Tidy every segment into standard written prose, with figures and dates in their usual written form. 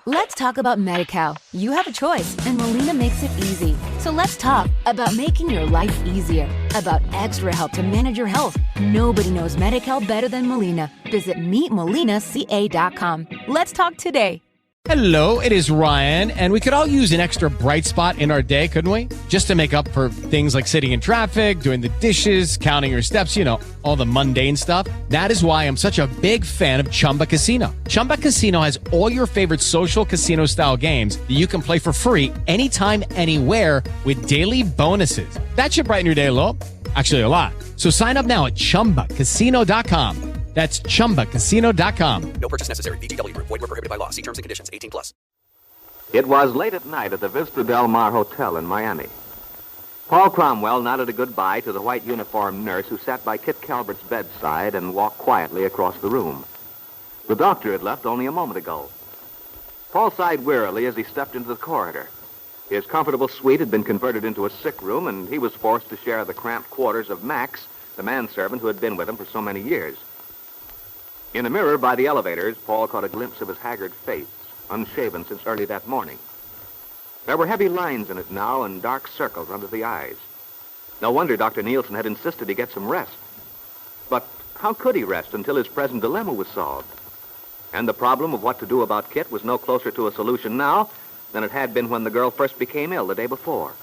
Let's talk about Medi-Cal. You have a choice, and Molina makes it easy. So let's talk about making your life easier, about extra help to manage your health. Nobody knows Medi-Cal better than Molina. Visit meetmolinaca.com. Let's talk today. Hello, it is Ryan, and we could all use an extra bright spot in our day, couldn't we? Just to make up for things like sitting in traffic, doing the dishes, counting your steps, all the mundane stuff. That is why I'm such a big fan of Chumba Casino. Chumba Casino has all your favorite social casino-style games that you can play for free anytime, anywhere with daily bonuses. That should brighten your day a little. Actually, a lot. So sign up now at ChumbaCasino.com. That's ChumbaCasino.com. No purchase necessary. VGW Group. Void where prohibited by law. See terms and conditions. 18+. It was late at night at the Vista Del Mar Hotel in Miami. Paul Cromwell nodded a goodbye to the white uniformed nurse who sat by Kitt Calvert's bedside and walked quietly across the room. The doctor had left only a moment ago. Paul sighed wearily as he stepped into the corridor. His comfortable suite had been converted into a sick room, and he was forced to share the cramped quarters of Max, the manservant who had been with him for so many years. In a mirror by the elevators, Paul caught a glimpse of his haggard face, unshaven since early that morning. There were heavy lines in it now and dark circles under the eyes. No wonder Dr. Nielsen had insisted he get some rest. But how could he rest until his present dilemma was solved? And the problem of what to do about Kitt was no closer to a solution now than it had been when the girl first became ill the day before.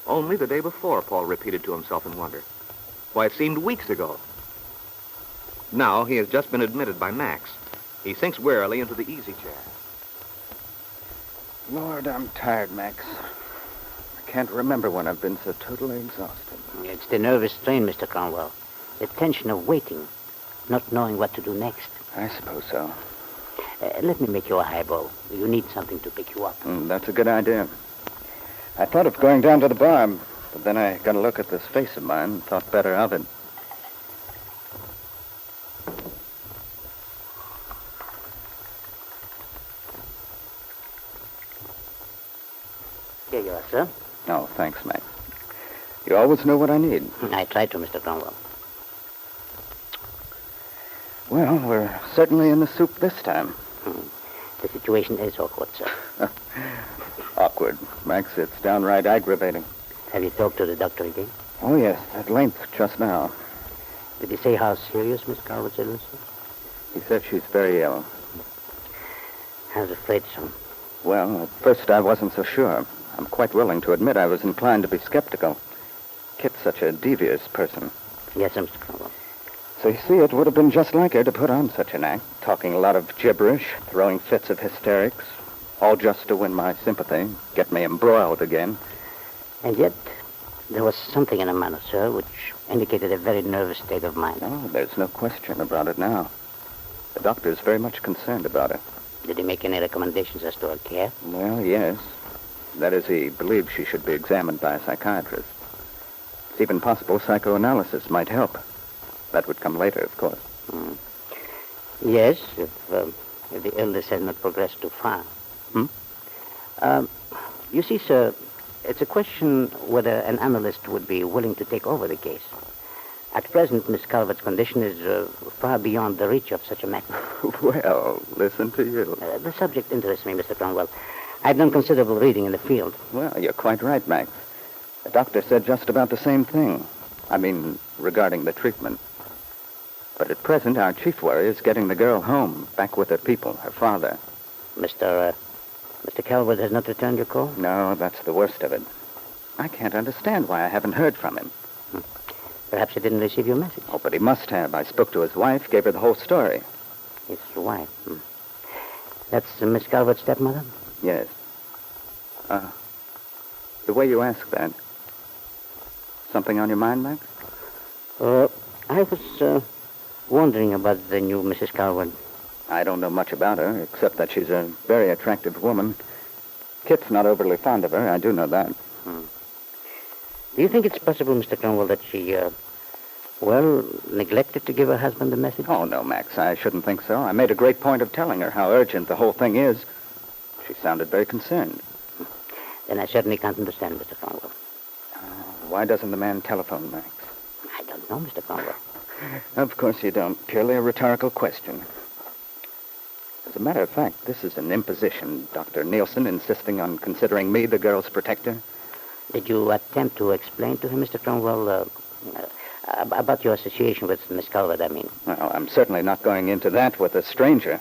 Only the day before, Paul repeated to himself in wonder. Why, it seemed weeks ago. Now he has just been admitted by Max. He sinks wearily into the easy chair. Lord, I'm tired, Max. I can't remember when I've been so totally exhausted. It's the nervous strain, Mr. Cromwell. The tension of waiting, not knowing what to do next. I suppose so. Let me make you a highball. You need something to pick you up. That's a good idea. I thought of going down to the bar, but then I got a look at this face of mine and thought better of it. Here you are, sir. Oh, thanks, Max. You always know what I need. I tried to, Mr. Cromwell. Well, we're certainly in the soup this time. The situation is awkward, sir. Awkward, Max. It's downright aggravating. Have you talked to the doctor again? Oh, yes, at length just now. Did he say how serious Miss Calvert's illness is? He said she's very ill. I was afraid so. Well, at first I wasn't so sure. I'm quite willing to admit I was inclined to be skeptical. Kitt's such a devious person. Yes, Mr. Cromwell. So you see, it would have been just like her to put on such an act, talking a lot of gibberish, throwing fits of hysterics, all just to win my sympathy, get me embroiled again. And yet, there was something in her manner, sir, which indicated a very nervous state of mind. Oh, there's no question about it now. The doctor's very much concerned about her. Did he make any recommendations as to her care? Well, yes. That is, he believes she should be examined by a psychiatrist. It's even possible psychoanalysis might help. That would come later, of course. Yes, if the illness has not progressed too far. You see, sir, it's a question whether an analyst would be willing to take over the case. At present, Miss Calvert's condition is far beyond the reach of such a matter. Well, listen to you. The subject interests me, Mr. Cromwell. I've done considerable reading in the field. Well, you're quite right, Max. The doctor said just about the same thing. I mean, regarding the treatment. But at present, our chief worry is getting the girl home, back with her people, her father. Mr. Calvert has not returned your call? No, that's the worst of it. I can't understand why I haven't heard from him. Perhaps he didn't receive your message. Oh, but he must have. I spoke to his wife, gave her the whole story. His wife? That's Miss Calvert's stepmother? Yes. The way you ask that, something on your mind, Max? I was wondering about the new Mrs. Calvert. I don't know much about her, except that she's a very attractive woman. Kitt's not overly fond of her, I do know that. Do you think it's possible, Mr. Cromwell, that she, neglected to give her husband the message? Oh, no, Max, I shouldn't think so. I made a great point of telling her how urgent the whole thing is. She sounded very concerned. Then I certainly can't understand, Mr. Cromwell. Why doesn't the man telephone, Max? I don't know, Mr. Cromwell. Of course you don't. Purely a rhetorical question. As As a matter of fact, this is an imposition. Dr. Nielsen insisting on considering me the girl's protector. Did you attempt to explain to him, Mr. Cromwell, about your association with Miss Calvert, I mean? Well, I'm certainly not going into that with a stranger.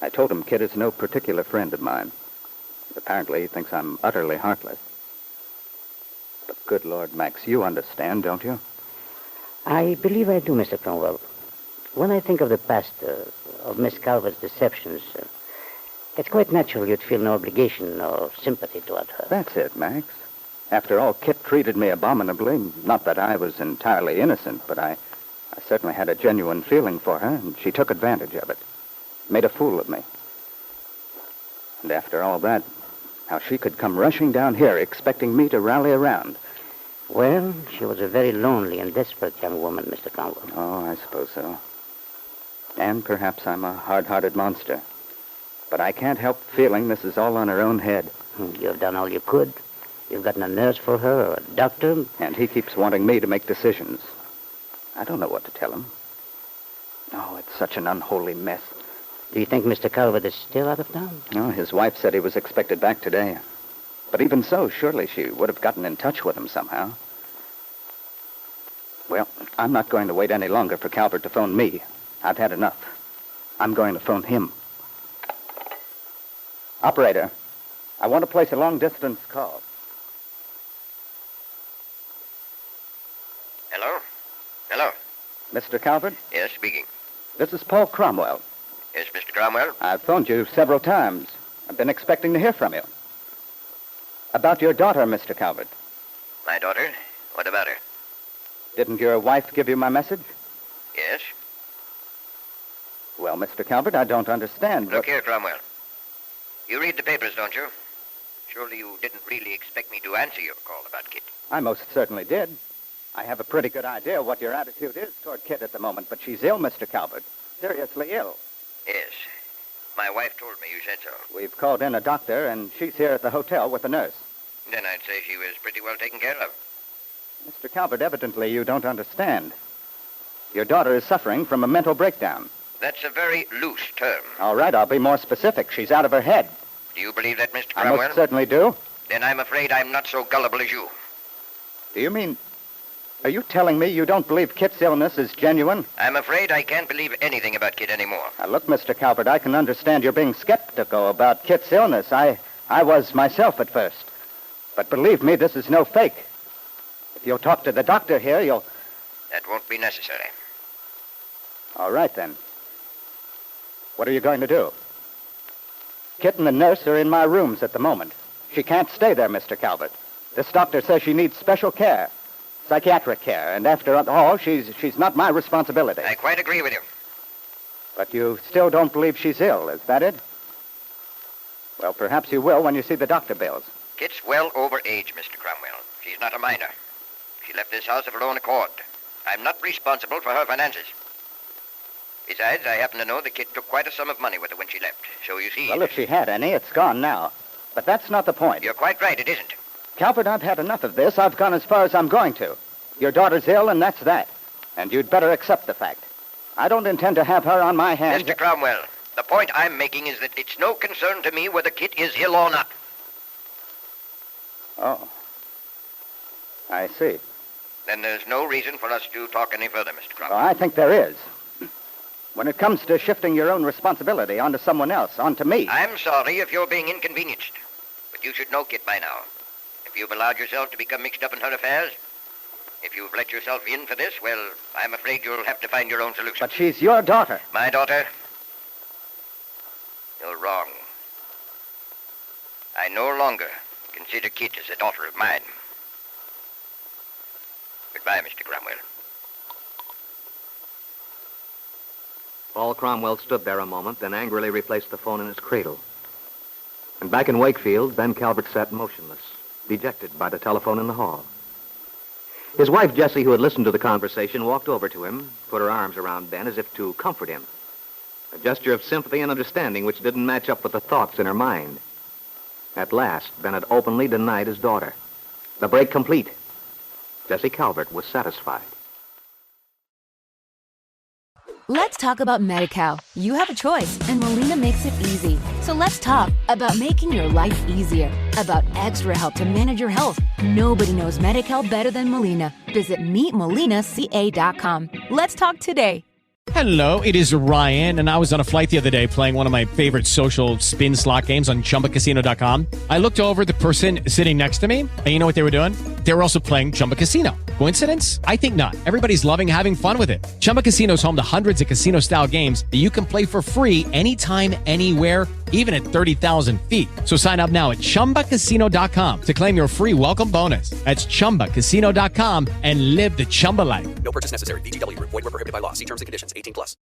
I told him Kitt is no particular friend of mine. Apparently, he thinks I'm utterly heartless. But good Lord, Max, you understand, don't you? I believe I do, Mr. Cromwell. When I think of the past, of Miss Calvert's deceptions, it's quite natural you'd feel no obligation or sympathy toward her. That's it, Max. After all, Kitt treated me abominably. Not that I was entirely innocent, but I certainly had a genuine feeling for her, and she took advantage of it. Made a fool of me. And after all that, how she could come rushing down here expecting me to rally around. Well, she was a very lonely and desperate young woman, Mr. Cromwell. Oh, I suppose so. And perhaps I'm a hard-hearted monster. But I can't help feeling this is all on her own head. You've done all you could. You've gotten a nurse for her, or a doctor. And he keeps wanting me to make decisions. I don't know what to tell him. Oh, it's such an unholy mess. Do you think Mr. Calvert is still out of town? No, his wife said he was expected back today. But even so, surely she would have gotten in touch with him somehow. Well, I'm not going to wait any longer for Calvert to phone me. I've had enough. I'm going to phone him. Operator, I want to place a long-distance call. Hello? Hello? Mr. Calvert? Yes, speaking. This is Paul Cromwell. Yes, Mr. Cromwell? I've phoned you several times. I've been expecting to hear from you. About your daughter, Mr. Calvert. My daughter? What about her? Didn't your wife give you my message? Yes? Well, Mr. Calvert, I don't understand. Look here, Cromwell. You read the papers, don't you? Surely you didn't really expect me to answer your call about Kitt. I most certainly did. I have a pretty good idea what your attitude is toward Kitt at the moment, but she's ill, Mr. Calvert. Seriously ill. Yes. My wife told me you said so. We've called in a doctor, and she's here at the hotel with a nurse. Then I'd say she was pretty well taken care of. Mr. Calvert, evidently you don't understand. Your daughter is suffering from a mental breakdown. That's a very loose term. All right, I'll be more specific. She's out of her head. Do you believe that, Mr. I Cromwell? most certainly do. Then I'm afraid I'm not so gullible as you. Do you mean... Are you telling me you don't believe Kitt's illness is genuine? I'm afraid I can't believe anything about Kitt anymore. Now, look, Mr. Calvert, I can understand you're being skeptical about Kitt's illness. I was myself at first. But believe me, this is no fake. If you'll talk to the doctor here, you'll... That won't be necessary. All right, then. What are you going to do? Kitt and the nurse are in my rooms at the moment. She can't stay there, Mr. Calvert. This doctor says she needs special care. Psychiatric care, and after all, she's not my responsibility. I quite agree with you. But you still don't believe she's ill, is that it? Well, perhaps you will when you see the doctor bills. Kitt's well over age, Mr. Cromwell. She's not a minor. She left this house of her own accord. I'm not responsible for her finances. Besides, I happen to know that Kitt took quite a sum of money with her when she left. So you see... Well, if she had any, it's gone now. But that's not the point. You're quite right, it isn't. Calvert, I've had enough of this. I've gone as far as I'm going to. Your daughter's ill, and that's that. And you'd better accept the fact. I don't intend to have her on my hands. Mr. Cromwell, the point I'm making is that it's no concern to me whether Kitt is ill or not. Oh. I see. Then there's no reason for us to talk any further, Mr. Cromwell. Well, I think there is. When it comes to shifting your own responsibility onto someone else, onto me... I'm sorry if you're being inconvenienced. But you should know Kitt by now. If you've allowed yourself to become mixed up in her affairs, if you've let yourself in for this, well, I'm afraid you'll have to find your own solution. But she's your daughter. My daughter? You're wrong. I no longer consider Kitt as a daughter of mine. Goodbye, Mr. Cromwell. Paul Cromwell stood there a moment, then angrily replaced the phone in its cradle. And back in Wakefield, Ben Calvert sat motionless, dejected by the telephone in the hall. His wife, Jessie, who had listened to the conversation, walked over to him, put her arms around Ben as if to comfort him. A gesture of sympathy and understanding which didn't match up with the thoughts in her mind. At last, Ben had openly denied his daughter. The break complete. Jessie Calvert was satisfied. Let's talk about Medi-Cal. You have a choice, and Molina makes it easy. So let's talk about making your life easier, about extra help to manage your health. Nobody knows Medi-Cal better than Molina. Visit meetmolinaca.com. Let's talk today. Hello, it is Ryan, and I was on a flight the other day playing one of my favorite social spin slot games on ChumbaCasino.com. I looked over at the person sitting next to me, and you know what they were doing? They were also playing Chumba Casino. Coincidence? I think not. Everybody's loving having fun with it. Chumba Casino is home to hundreds of casino-style games that you can play for free anytime, anywhere, even at 30,000 feet. So sign up now at ChumbaCasino.com to claim your free welcome bonus. That's ChumbaCasino.com and live the Chumba life. No purchase necessary. VGW Group. Void where prohibited by law. See terms and conditions. 18+.